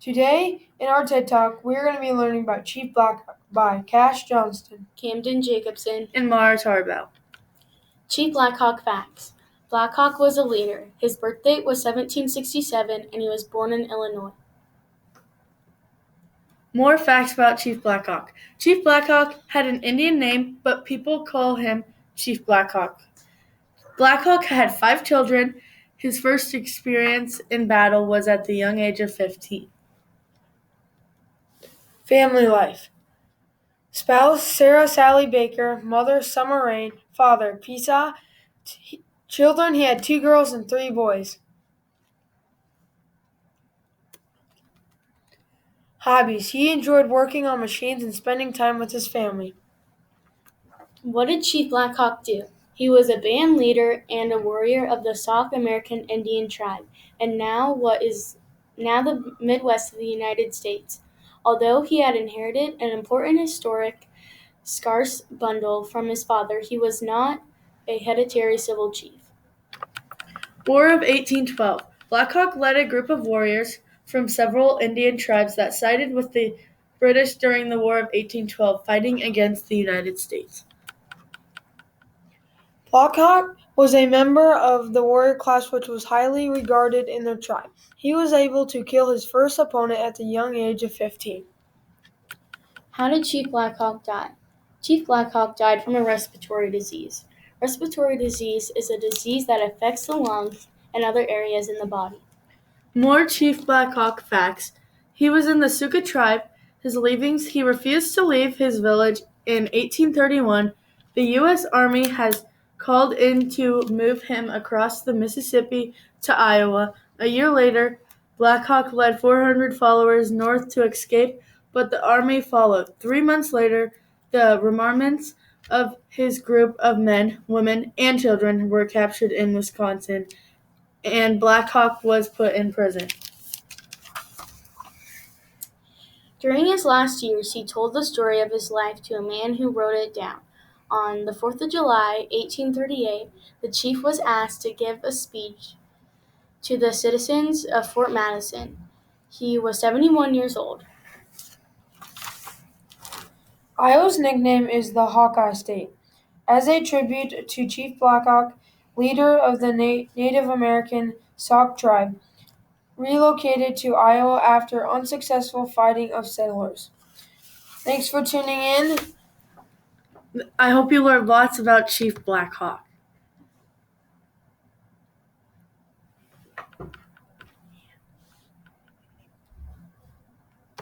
Today, in our TED Talk, we're going to be learning about Chief Black Hawk by Cash Johnston, Camden Jacobson, and Mara Tarbell. Chief Black Hawk Facts. Black Hawk was a leader. His birth date was 1767, and he was born in Illinois. More facts about Chief Black Hawk. Chief Black Hawk had an Indian name, but people call him Chief Black Hawk. Black Hawk had 5 children. His first experience in battle was at the young age of 15. Family life. Spouse Sarah Sally Baker, mother Summer Rain, father Pisa. Children, he had 2 girls and 3 boys. Hobbies. He enjoyed working on machines and spending time with his family. What did Chief Black Hawk do? He was a band leader and a warrior of the Sauk American Indian tribe, and now the Midwest of the United States. Although he had inherited an important historic scarce bundle from his father, he was not a hereditary civil chief. War of 1812. Black Hawk led a group of warriors from several Indian tribes that sided with the British during the War of 1812, fighting against the United States. Black Hawk was a member of the warrior class which was highly regarded in their tribe. He was able to kill his first opponent at the young age of 15. How did Chief Black Hawk die? Chief Black Hawk died from a respiratory disease. Respiratory disease is a disease that affects the lungs and other areas in the body. More Chief Black Hawk facts. He was in the Suka tribe. His leavings, he refused to leave his village in 1831. The U.S. Army has called in to move him across the Mississippi to Iowa. A year later, Black Hawk led 400 followers north to escape, but the army followed. 3 months later, the remnants of his group of men, women, and children were captured in Wisconsin, and Black Hawk was put in prison. During his last years, he told the story of his life to a man who wrote it down. On the 4th of July, 1838, the chief was asked to give a speech to the citizens of Fort Madison. He was 71 years old. Iowa's nickname is the Hawkeye State, as a tribute to Chief Black Hawk, leader of the Native American Sauk tribe, relocated to Iowa after unsuccessful fighting of settlers. Thanks for tuning in. I hope you learned lots about Chief Black Hawk.